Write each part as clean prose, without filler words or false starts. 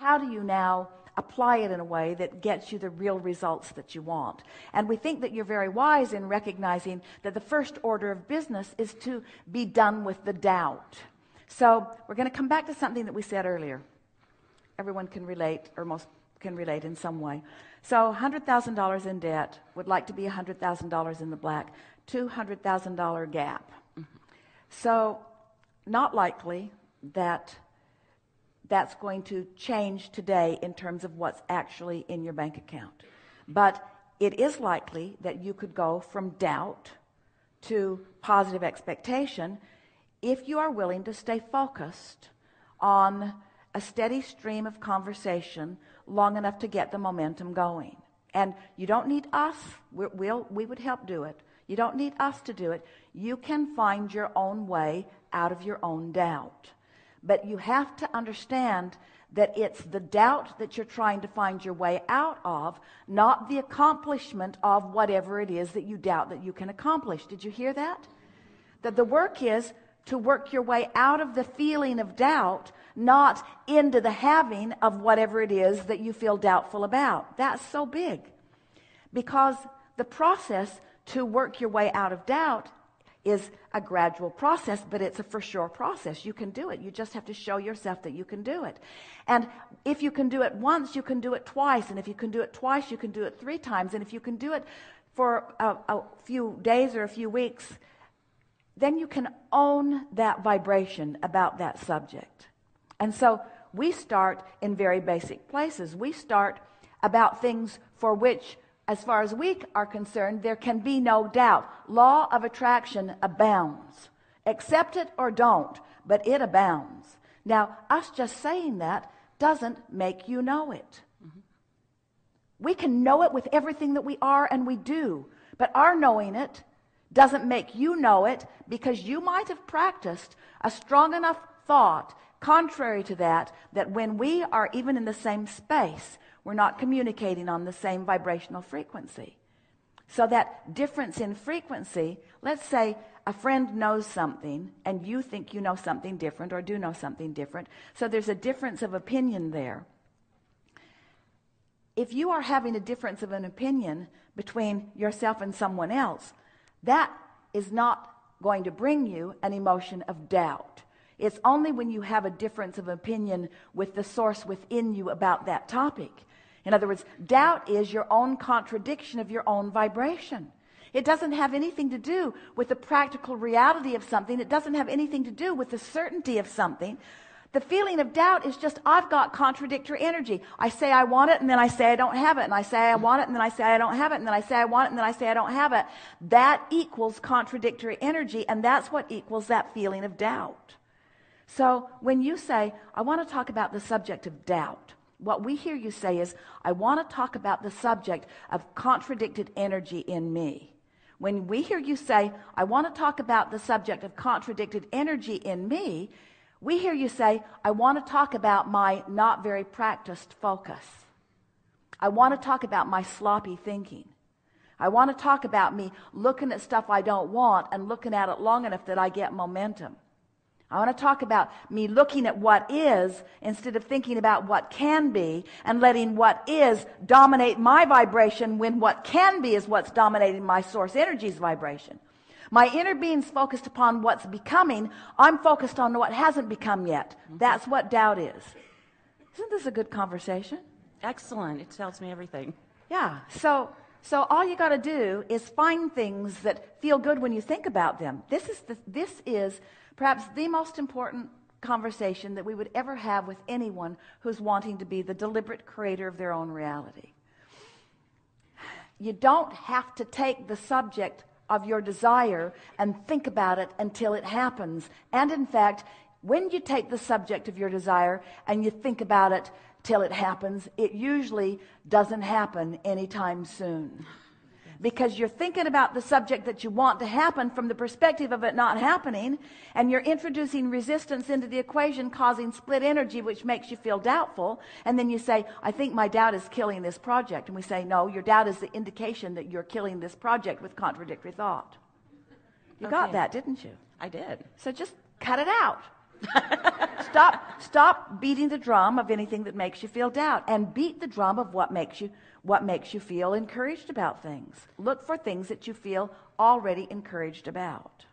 how do you now apply it in a way that gets you the real results that you want? And we think that you're very wise in recognizing that the first order of business is to be done with the doubt. So we're going to come back to something that we said earlier. Everyone can relate, or most can relate in some way. So $100,000 in debt, would like to be $100,000 in the black, $200,000 gap. So not likely that that's going to change today in terms of what's actually in your bank account. But it is likely that you could go from doubt to positive expectation if you are willing to stay focused on a steady stream of conversation long enough to get the momentum going. And you don't need us. We would help do it. You don't need us to do it. You can find your own way out of your own doubt. But you have to understand that it's the doubt that you're trying to find your way out of, not the accomplishment of whatever it is that you doubt that you can accomplish. Did you hear that? That the work is to work your way out of the feeling of doubt, not into the having of whatever it is that you feel doubtful about. That's so big. Because the process to work your way out of doubt is a gradual process, but it's a for sure process. You can do it. You just have to show yourself that you can do it. And if you can do it once, you can do it twice. And if you can do it twice, you can do it 3 times. And if you can do it for a few days or a few weeks, then you can own that vibration about that subject. And so we start in very basic places. We start about things for which, as far as we are concerned, there can be no doubt. Law of attraction abounds. Accept it or don't, but it abounds. Now, us just saying that doesn't make you know it. Mm-hmm. We can know it with everything that we are, and we do. But our knowing it doesn't make you know it, because you might have practiced a strong enough thought contrary to that, that when we are even in the same space, we're not communicating on the same vibrational frequency. So that difference in frequency, let's say a friend knows something and you think you know something different or do know something different. So there's a difference of opinion there. If you are having a difference of an opinion between yourself and someone else, that is not going to bring you an emotion of doubt. It's only when you have a difference of opinion with the source within you about that topic. In other words, doubt is your own contradiction of your own vibration. It doesn't have anything to do with the practical reality of something. It doesn't have anything to do with the certainty of something. The feeling of doubt is just, I've got contradictory energy. I say I want it, and then I say I don't have it. And I say I want it, and then I say I don't have it. And then I say I want it, and then I say I don't have it. That equals contradictory energy, and that's what equals that feeling of doubt. So when you say, I want to talk about the subject of doubt, what we hear you say is, I want to talk about the subject of contradicted energy in me. When we hear you say, I want to talk about the subject of contradicted energy in me, we hear you say, I want to talk about my not very practiced focus. I want to talk about my sloppy thinking. I want to talk about me looking at stuff I don't want and looking at it long enough that I get momentum. I want to talk about me looking at what is instead of thinking about what can be, and letting what is dominate my vibration when what can be is what's dominating my source energy's vibration. My inner being's focused upon what's becoming. I'm focused on what hasn't become yet. That's what doubt is. Isn't this a good conversation? Excellent. It tells me everything. Yeah. So all you got to do is find things that feel good when you think about them. This is perhaps the most important conversation that we would ever have with anyone who's wanting to be the deliberate creator of their own reality. You don't have to take the subject of your desire and think about it until it happens. And in fact, when you take the subject of your desire and you think about it till it happens, it usually doesn't happen anytime soon. Because you're thinking about the subject that you want to happen from the perspective of it not happening, and you're introducing resistance into the equation, causing split energy, which makes you feel doubtful. And then you say, I think my doubt is killing this project. And we say, no, your doubt is the indication that you're killing this project with contradictory thought. You got that, didn't you? I did. So just cut it out. Stop beating the drum of anything that makes you feel doubt, and beat the drum of what makes you feel encouraged about things. Look for things that you feel already encouraged about.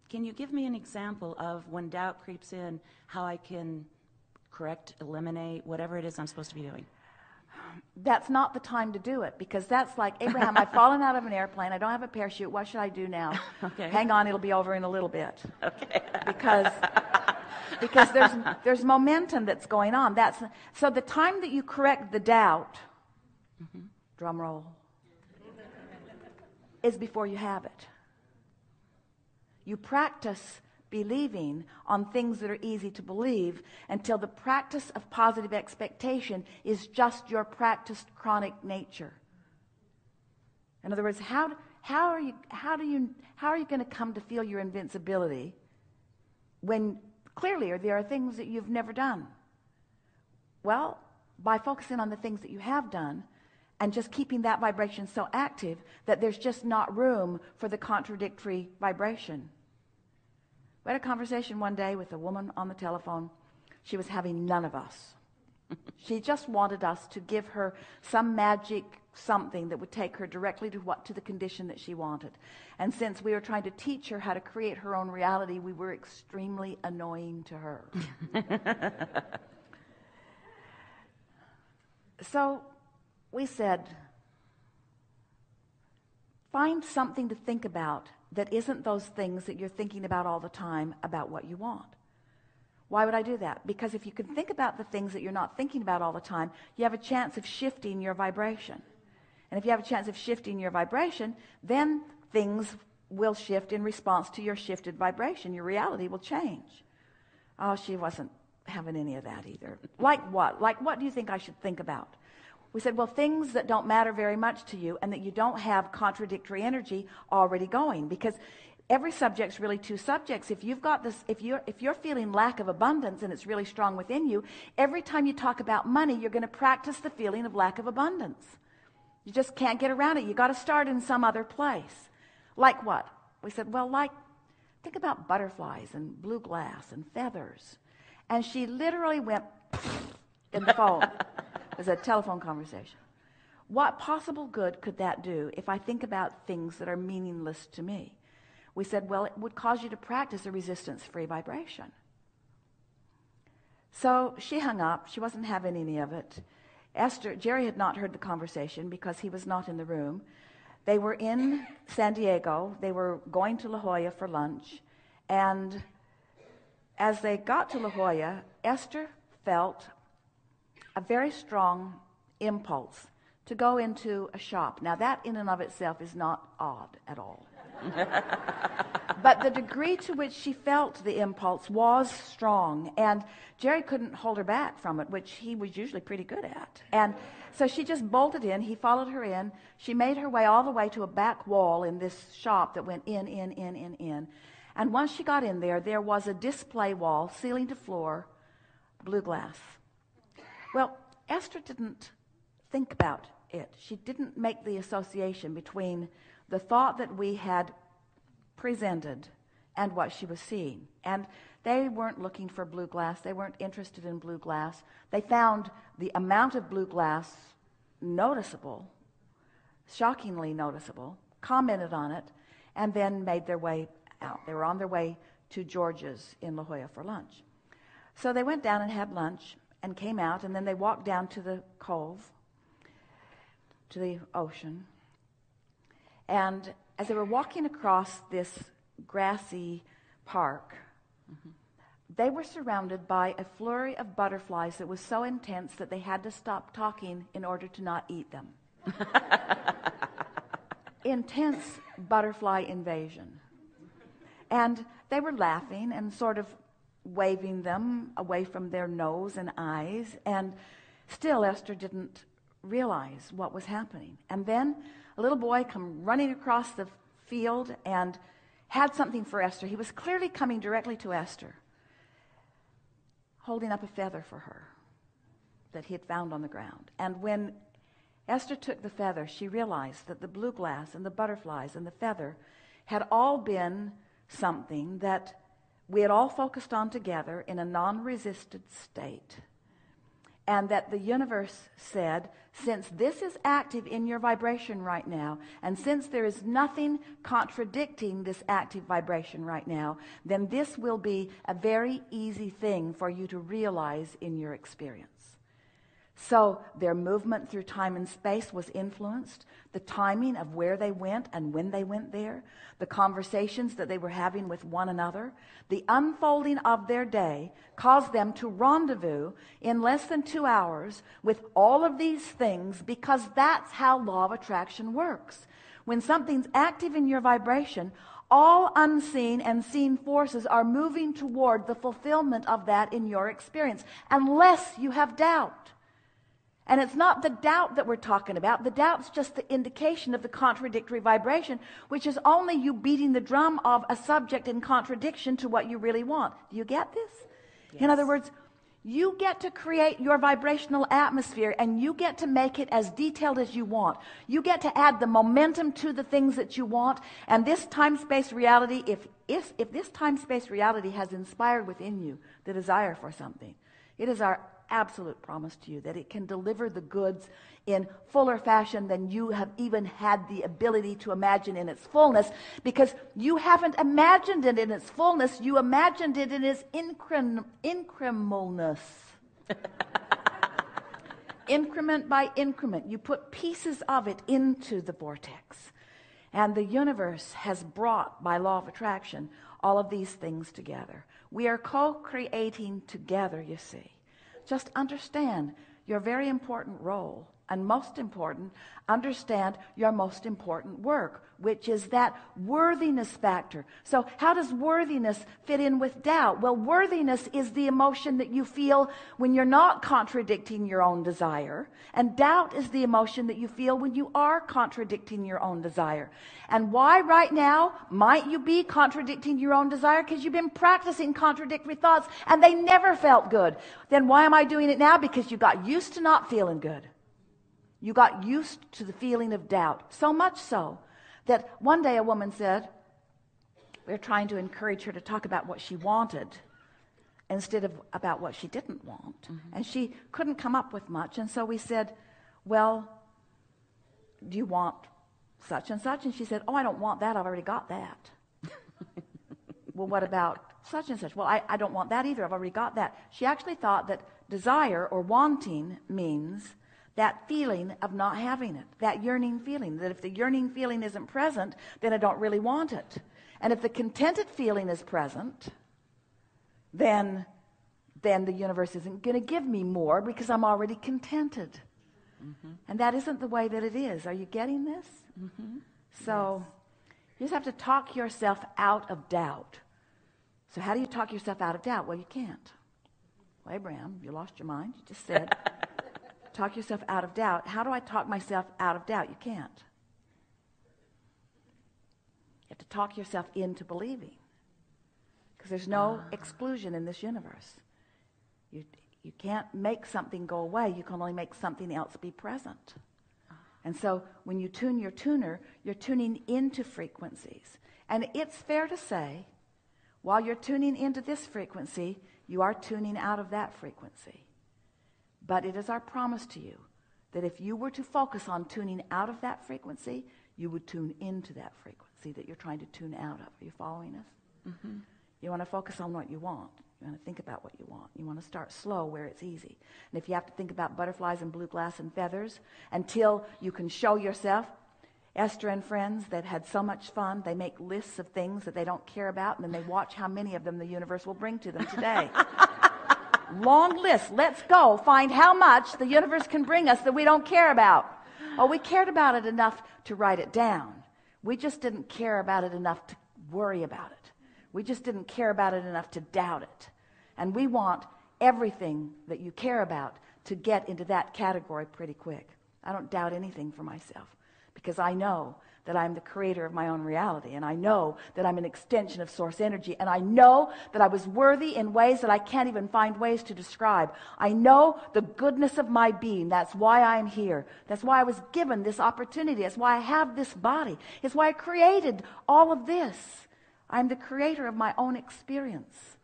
Can you give me an example of when doubt creeps in, how I can correct, eliminate, whatever it is I'm supposed to be doing? That's not the time to do it, because that's like, Abraham, I've fallen out of an airplane. I don't have a parachute. What should I do now? Okay. Hang on, it'll be over in a little bit. Okay. Because there's momentum that's going on. So the time that you correct the doubt, drum roll, is before you have it. You practice believing on things that are easy to believe until the practice of positive expectation is just your practiced chronic nature. In other words, how are you going to come to feel your invincibility when clearly there are things that you've never done? Well, by focusing on the things that you have done and just keeping that vibration so active that there's just not room for the contradictory vibration. We had a conversation one day with a woman on the telephone. She was having none of us. She just wanted us to give her some magic something that would take her directly to the condition that she wanted. And since we were trying to teach her how to create her own reality, we were extremely annoying to her. So we said, find something to think about that isn't those things that you're thinking about all the time about what you want. Why would I do that? Because if you can think about the things that you're not thinking about all the time, you have a chance of shifting your vibration. And if you have a chance of shifting your vibration, then things will shift in response to your shifted vibration. Your reality will change. Oh, she wasn't having any of that either. Like what? Like what do you think I should think about? We said, well, things that don't matter very much to you and that you don't have contradictory energy already going, because every subject's really two subjects. If you've got this, if you're feeling lack of abundance and it's really strong within you, every time you talk about money, you're going to practice the feeling of lack of abundance. You just can't get around it. You got to start in some other place. Like what? We said, well, think about butterflies and blue glass and feathers. And she literally went in the phone. It was a telephone conversation. What possible good could that do if I think about things that are meaningless to me? We said, well, it would cause you to practice a resistance-free vibration. So she hung up. She wasn't having any of it. Jerry had not heard the conversation because he was not in the room. They were in San Diego. They were going to La Jolla for lunch. And as they got to La Jolla, Esther felt a very strong impulse to go into a shop. Now, that in and of itself is not odd at all. But the degree to which she felt the impulse was strong, and Jerry couldn't hold her back from it, which he was usually pretty good at. And so she just bolted in. He followed her in. She made her way all the way to a back wall in this shop that went in. And once she got in there, there was a display wall, ceiling to floor, blue glass. Well, Esther didn't think about it. She didn't make the association between the thought that we had presented and what she was seeing. And they weren't looking for blue glass. They weren't interested in blue glass. They found the amount of blue glass noticeable, shockingly noticeable, commented on it, and then made their way out. They were on their way to George's in La Jolla for lunch. So they went down and had lunch and came out, and then they walked down to the cove, to the ocean. And as they were walking across this grassy park, they were surrounded by a flurry of butterflies that was so intense that they had to stop talking in order to not eat them. Intense butterfly invasion. And they were laughing and sort of waving them away from their nose and eyes, and still Esther didn't realize what was happening. And then a little boy come running across the field and had something for Esther. He was clearly coming directly to Esther, holding up a feather for her that he had found on the ground. And when Esther took the feather, she realized that the blue glass and the butterflies and the feather had all been something that we had all focused on together in a non-resisted state. And that the universe said, since this is active in your vibration right now, and since there is nothing contradicting this active vibration right now, then this will be a very easy thing for you to realize in your experience. So their movement through time and space was influenced. The timing of where they went and when they went there. The conversations that they were having with one another. The unfolding of their day caused them to rendezvous in less than 2 hours with all of these things, because that's how law of attraction works. When something's active in your vibration, all unseen and seen forces are moving toward the fulfillment of that in your experience, unless you have doubt. And it's not the doubt that we're talking about. The doubt's just the indication of the contradictory vibration, which is only you beating the drum of a subject in contradiction to what you really want. Do you get this? Yes. In other words, you get to create your vibrational atmosphere, and you get to make it as detailed as you want. You get to add the momentum to the things that you want. And this time-space reality, if this time-space reality has inspired within you the desire for something, it is our absolute promise to you that it can deliver the goods in fuller fashion than you have even had the ability to imagine in its fullness, because you haven't imagined it in its fullness. You imagined it in its incrementalness. Increment by increment. You put pieces of it into the vortex. And the universe has brought, by law of attraction, all of these things together. We are co-creating together, you see. Just understand your very important role, and most important, understand your most important work, which is that worthiness factor. So how does worthiness fit in with doubt? Well, worthiness is the emotion that you feel when you're not contradicting your own desire, and doubt is the emotion that you feel when you are contradicting your own desire. And why right now might you be contradicting your own desire? Because you've been practicing contradictory thoughts and they never felt good. Then why am I doing it now? Because you got used to not feeling good. You got used to the feeling of doubt. So much so that one day a woman said, we were trying to encourage her to talk about what she wanted instead of about what she didn't want. Mm-hmm. And she couldn't come up with much. And so we said, well, do you want such and such? And she said, oh, I don't want that. I've already got that. Well, what about such and such? Well, I don't want that either. I've already got that. She actually thought that desire or wanting means that feeling of not having it, that yearning feeling, that if the yearning feeling isn't present, then I don't really want it. And if the contented feeling is present, then the universe isn't going to give me more because I'm already contented. Mm-hmm. And that isn't the way that it is. Are you getting this? Mm-hmm. So yes. You just have to talk yourself out of doubt. So how do you talk yourself out of doubt? Well, you can't. Well, Abraham, you lost your mind. You just said, talk yourself out of doubt. How do I talk myself out of doubt? You can't. You have to talk yourself into believing. Because there's no exclusion in this universe. You can't make something go away. You can only make something else be present. And so when you tune your tuner, you're tuning into frequencies. And it's fair to say, while you're tuning into this frequency, you are tuning out of that frequency. But it is our promise to you that if you were to focus on tuning out of that frequency, you would tune into that frequency that you're trying to tune out of. Are you following us? Mm-hmm. You want to focus on what you want. You want to think about what you want. You want to start slow where it's easy. And if you have to think about butterflies and blue glass and feathers until you can show yourself, Esther and friends that had so much fun, they make lists of things that they don't care about, and then they watch how many of them the universe will bring to them today. Long list. Let's go find how much the universe can bring us that we don't care about. Oh, we cared about it enough to write it down. We just didn't care about it enough to worry about it. We just didn't care about it enough to doubt it. And we want everything that you care about to get into that category pretty quick. I don't doubt anything for myself because I know that I'm the creator of my own reality, and I know that I'm an extension of source energy, and I know that I was worthy in ways that I can't even find ways to describe. I know the goodness of my being. That's why I'm here. That's why I was given this opportunity. That's why I have this body. It's why I created all of this. I'm the creator of my own experience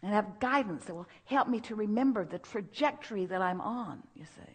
and have guidance that will help me to remember the trajectory that I'm on, you see.